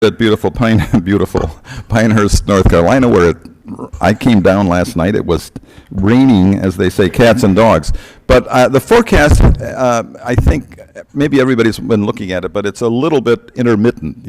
At beautiful Pinehurst, North Carolina, where I came down last night. It was raining, as they say, cats and dogs. But the forecast, I think maybe everybody's been looking at it, but it's a little bit intermittent.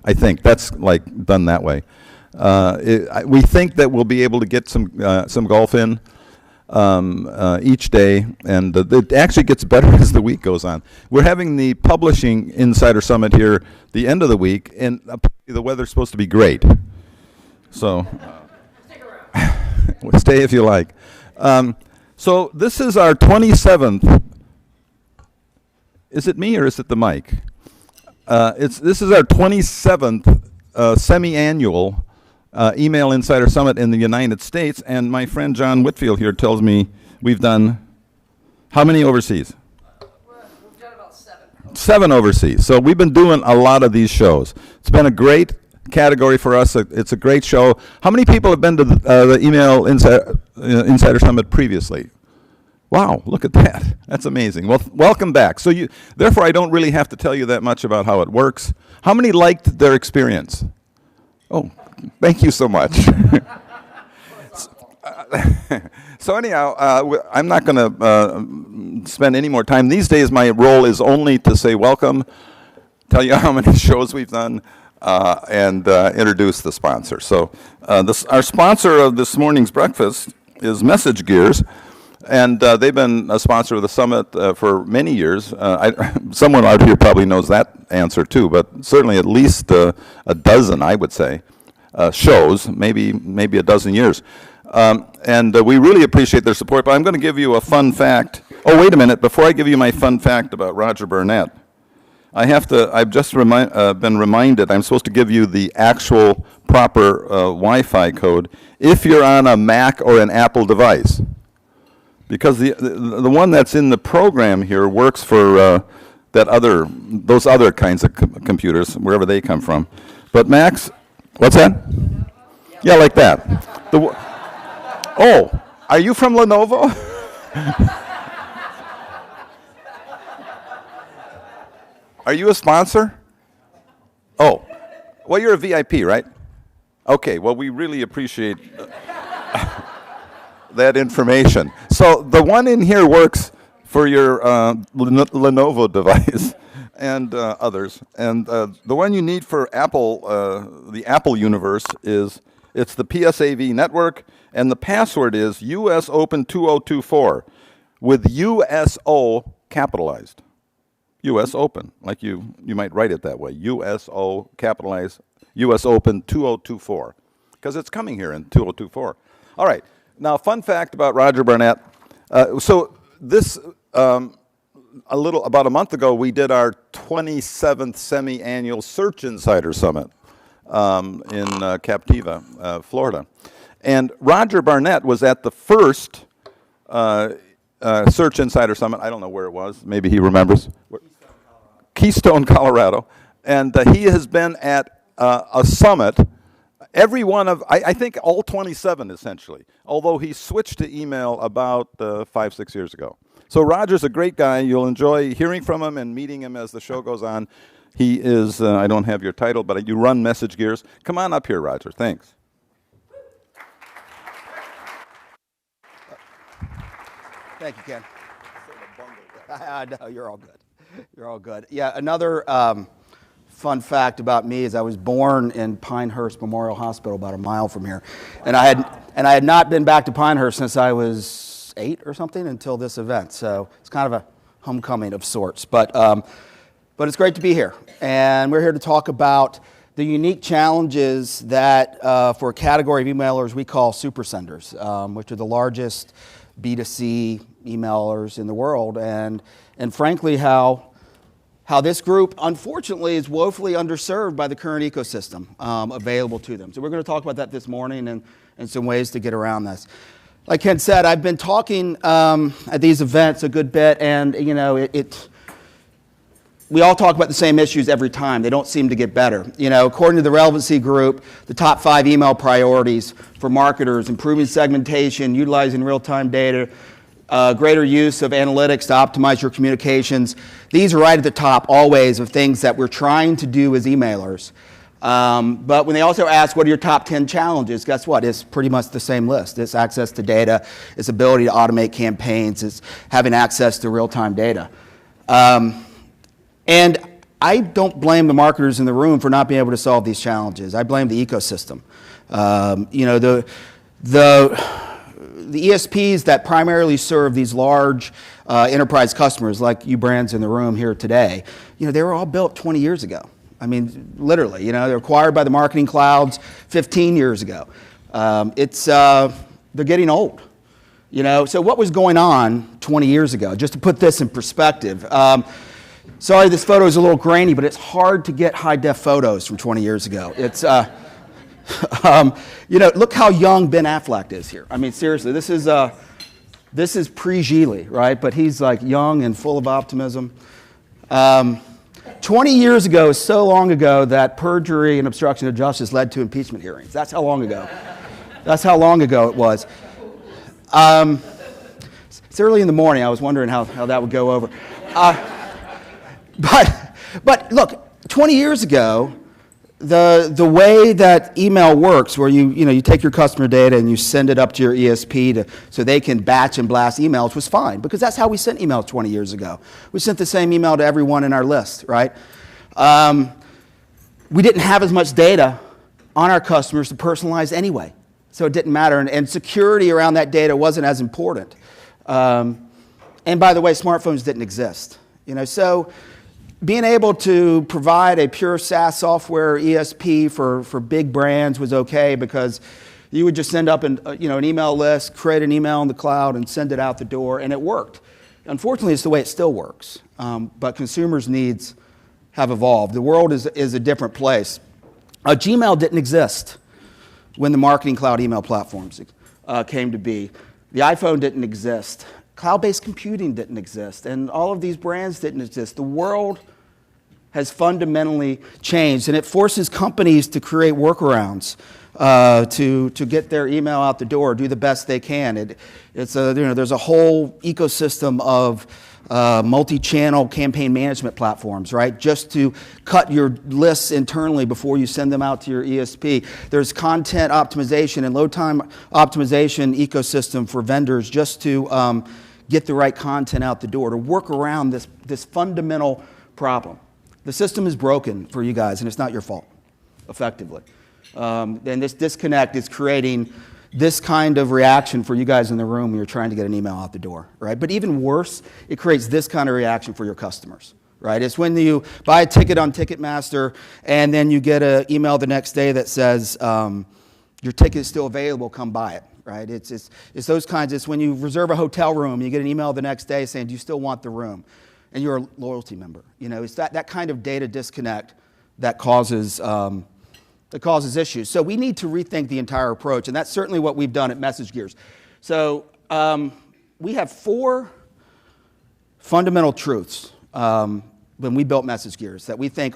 I think that's like done that way. We think that we'll be able to get some golf in each day, and it actually gets better as the week goes on. We're having the Publishing Insider Summit here the end of the week, and the weather's supposed to be great. So stay if you like. So this is our 27th. Is it me or is it the mic? This is our 27th semi-annual Email Insider Summit in the United States, and my friend John Whitfield here tells me we've done how many overseas? We've done about 7. 7 overseas. So we've been doing a lot of these shows. It's been a great category for us. It's a great show. How many people have been to the Email Insider Summit previously? Wow, look at that. That's amazing. Well, welcome back. So therefore, I don't really have to tell you that much about how it works. How many liked their experience? Oh, thank you so much. So anyhow, I'm not going to spend any more time. These days, my role is only to say welcome, tell you how many shows we've done, and introduce the sponsor. So our sponsor of this morning's breakfast is Message Gears, and they've been a sponsor of the summit for many years. Someone out here probably knows that answer too, but certainly at least a dozen, I would say. Shows, maybe a dozen years. And we really appreciate their support, but I'm going to give you a fun fact. Oh, wait a minute. Before I give you my fun fact about Roger Burnett, I've just been reminded I'm supposed to give you the actual proper Wi-Fi code if you're on a Mac or an Apple device. Because the one that's in the program here works for those other kinds of computers, wherever they come from. But Macs, what's that? Yeah, like that. Oh, are you from Lenovo? Are you a sponsor? Oh, well, you're a VIP, right? Okay, well, we really appreciate that information. So the one in here works for your Lenovo device and others. And the one you need for Apple, the Apple universe, it's the PSAV network, and the password is US Open 2024 with USO capitalized. US Open, like you might write it that way. USO capitalized, US Open 2024, because it's coming here in 2024. All right. Now, fun fact about Roger Burnett. So this, about a month ago, we did our 27th semi-annual Search Insider Summit in Captiva, Florida. And Roger Barnett was at the first Search Insider Summit. I don't know where it was. Maybe he remembers. Keystone, Colorado. And he has been at a summit, every one of, I think all 27 essentially, although he switched to email about 5-6 years ago. So Roger's a great guy. You'll enjoy hearing from him and meeting him as the show goes on. He is, I don't have your title, but you run Message Gears. Come on up here, Roger. Thanks. Thank you, Ken. I know, you're all good. You're all good. Yeah, another fun fact about me is I was born in Pinehurst Memorial Hospital, about a mile from here, and I had not been back to Pinehurst since I was 8 or something until this event. So it's kind of a homecoming of sorts. But it's great to be here, and we're here to talk about the unique challenges that for a category of emailers we call super senders, which are the largest B2C emailers in the world, and frankly how this group unfortunately is woefully underserved by the current ecosystem available to them. So we're going to talk about that this morning and some ways to get around this. Like Ken said, I've been talking at these events a good bit, and we all talk about the same issues every time. They don't seem to get better. According to the Relevancy Group, the top 5 email priorities for marketers: improving segmentation, utilizing real-time data, greater use of analytics to optimize your communications. These are right at the top always of things that we're trying to do as emailers. But when they also ask, what are your top 10 challenges? Guess what? It's pretty much the same list. It's access to data, it's ability to automate campaigns, it's having access to real-time data. And I don't blame the marketers in the room for not being able to solve these challenges. I blame the ecosystem. The ESPs that primarily serve these large enterprise customers, like you brands in the room here today, they were all built 20 years ago. I mean, literally, they're acquired by the marketing clouds 15 years ago. They're getting old. So what was going on 20 years ago? Just to put this in perspective. Sorry, this photo is a little grainy, but it's hard to get high-def photos from 20 years ago. It's, look how young Ben Affleck is here. I mean, seriously, this is pre-Gigli, right? But he's like young and full of optimism. 20 years ago is so long ago that perjury and obstruction of justice led to impeachment hearings. That's how long ago. That's how long ago it was. It's early in the morning. I was wondering how that would go over. But look, 20 years ago, the way that email works, where you take your customer data and you send it up to your ESP so they can batch and blast emails, was fine, because that's how we sent emails 20 years ago. We sent the same email to everyone in our list, right? We didn't have as much data on our customers to personalize anyway, so it didn't matter, and security around that data wasn't as important. And by the way, smartphones didn't exist, so being able to provide a pure SaaS software ESP for big brands was okay, because you would just send up an email list, create an email in the cloud, and send it out the door, and it worked. Unfortunately, it's the way it still works. But consumers' needs have evolved. The world is a different place. Gmail didn't exist when the marketing cloud email platforms came to be. The iPhone didn't exist. Cloud-based computing didn't exist, and all of these brands didn't exist. The world has fundamentally changed, and it forces companies to create workarounds to get their email out the door, do the best they can. There's a whole ecosystem of multi-channel campaign management platforms, right? Just to cut your lists internally before you send them out to your ESP. There's content optimization and load time optimization ecosystem for vendors just to get the right content out the door, to work around this fundamental problem. The system is broken for you guys, and it's not your fault, effectively. And this disconnect is creating this kind of reaction for you guys in the room when you're trying to get an email out the door, right? But even worse, it creates this kind of reaction for your customers, right? It's when you buy a ticket on Ticketmaster, and then you get an email the next day that says, your ticket is still available, come buy it. Right? It's those kinds. It's when you reserve a hotel room, you get an email the next day saying, do you still want the room? And you're a loyalty member. It's that kind of data disconnect that causes issues. So we need to rethink the entire approach, and that's certainly what we've done at MessageGears. So we have 4 fundamental truths when we built MessageGears that we think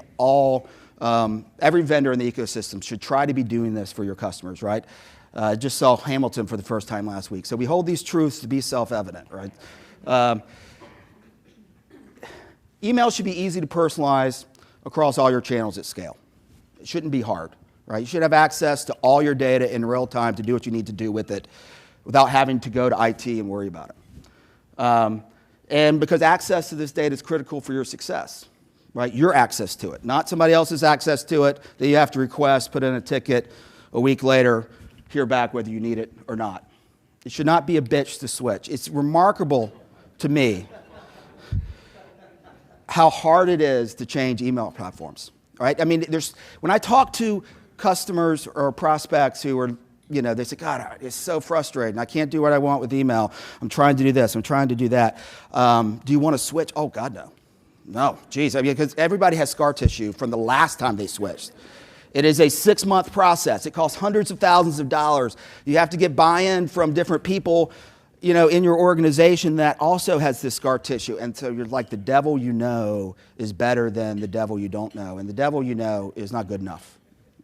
every vendor in the ecosystem should try to be doing this for your customers, right? Just saw Hamilton for the first time last week. So we hold these truths to be self-evident, right? Email should be easy to personalize across all your channels at scale. It shouldn't be hard, right? You should have access to all your data in real time to do what you need to do with it without having to go to IT and worry about it. And because access to this data is critical for your success, right? Your access to it, not somebody else's access to it that you have to request, put in a ticket, a week later, hear back whether you need it or not. It should not be a bitch to switch. It's remarkable to me how hard it is to change email platforms, right? I mean, when I talk to customers or prospects who are, they say, God, it's so frustrating. I can't do what I want with email. I'm trying to do this. I'm trying to do that. Do you want to switch? Oh, God, no. No, geez. I mean, because everybody has scar tissue from the last time they switched. It is a 6-month process. It costs hundreds of thousands of dollars. You have to get buy-in from different people, in your organization that also has this scar tissue. And so you're like, the devil you know is better than the devil you don't know. And the devil you know is not good enough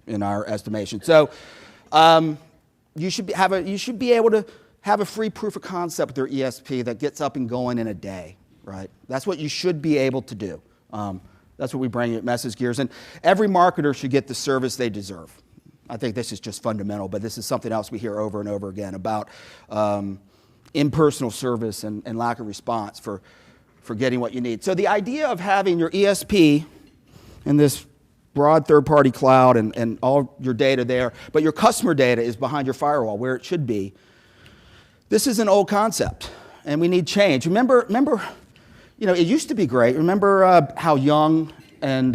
in our estimation. So you should be able to have a free proof of concept with your ESP that gets up and going in a day, right? That's what you should be able to do. That's what we bring at Message Gears. And every marketer should get the service they deserve. I think this is just fundamental, but this is something else we hear over and over again about impersonal service and lack of response for getting what you need. So the idea of having your ESP in this broad third-party cloud and all your data there, but your customer data is behind your firewall where it should be. This is an old concept, and we need change. Remember, you know, it used to be great. Remember how young and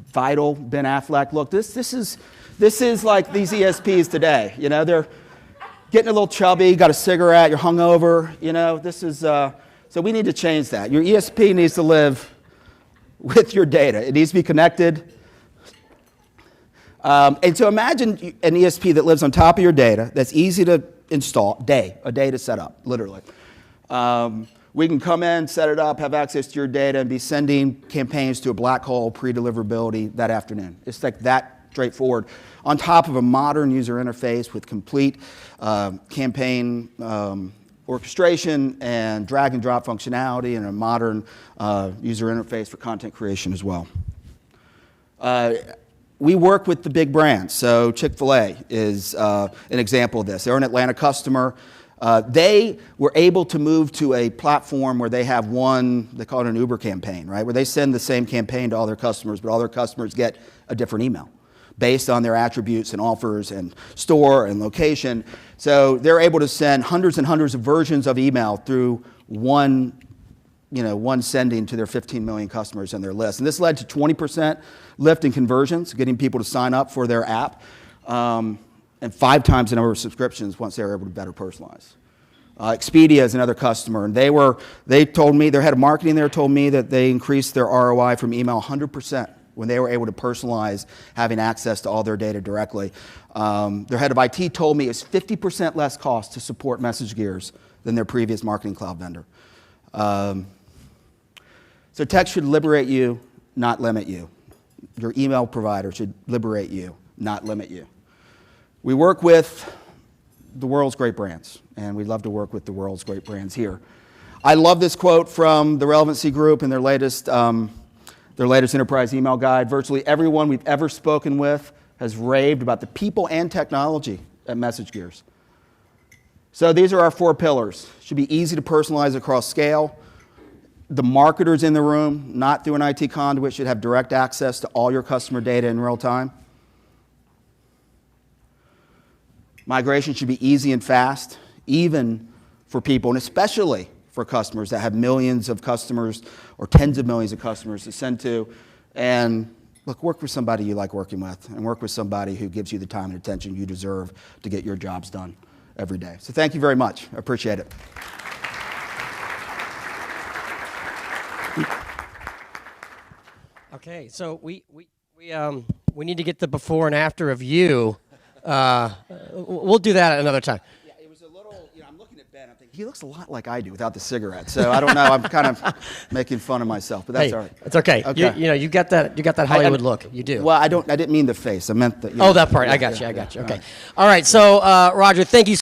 vital Ben Affleck looked? This is like these ESPs today. You know, they're getting a little chubby, got a cigarette, you're hungover. You know, this is so we need to change that. Your ESP needs to live with your data. It needs to be connected. And so imagine an ESP that lives on top of your data, that's easy to install, a day to set up, literally. We can come in, set it up, have access to your data, and be sending campaigns to a black hole pre-deliverability that afternoon. It's like that straightforward. On top of a modern user interface with complete campaign orchestration and drag and drop functionality and a modern user interface for content creation as well. We work with the big brands. So Chick-fil-A is an example of this. They're an Atlanta customer. They were able to move to a platform where they have one, they call it an Uber campaign, right? Where they send the same campaign to all their customers, but all their customers get a different email based on their attributes and offers and store and location. So they're able to send hundreds and hundreds of versions of email through one sending to their 15 million customers in their list. And this led to 20% lift in conversions, getting people to sign up for their app, and 5 times the number of subscriptions once they were able to better personalize. Expedia is another customer, and they told me, their head of marketing there told me that they increased their ROI from email 100% when they were able to personalize having access to all their data directly. Their head of IT told me it's 50% less cost to support Message Gears than their previous marketing cloud vendor. So tech should liberate you, not limit you. Your email provider should liberate you, not limit you. We work with the world's great brands, and we love to work with the world's great brands here. I love this quote from the Relevancy Group in their latest enterprise email guide. Virtually everyone we've ever spoken with has raved about the people and technology at Message Gears. So these are our 4 pillars. Should be easy to personalize across scale. The marketers in the room, not through an IT conduit, should have direct access to all your customer data in real time. Migration should be easy and fast, even for people, and especially for customers that have millions of customers or tens of millions of customers to send to. And look, work with somebody you like working with, and work with somebody who gives you the time and attention you deserve to get your jobs done every day. So thank you very much. I appreciate it. Okay, so we need to get the before and after of you. We'll do that another time. Yeah, it was a little, I'm looking at Ben, I'm thinking, he looks a lot like I do without the cigarette. So I don't know, I'm kind of making fun of myself, but that's all right. It's okay. Okay. You got that Hollywood look. You do. Well, I didn't mean the face. I meant the. That part. I got you. Okay. All right. So, Roger, thank you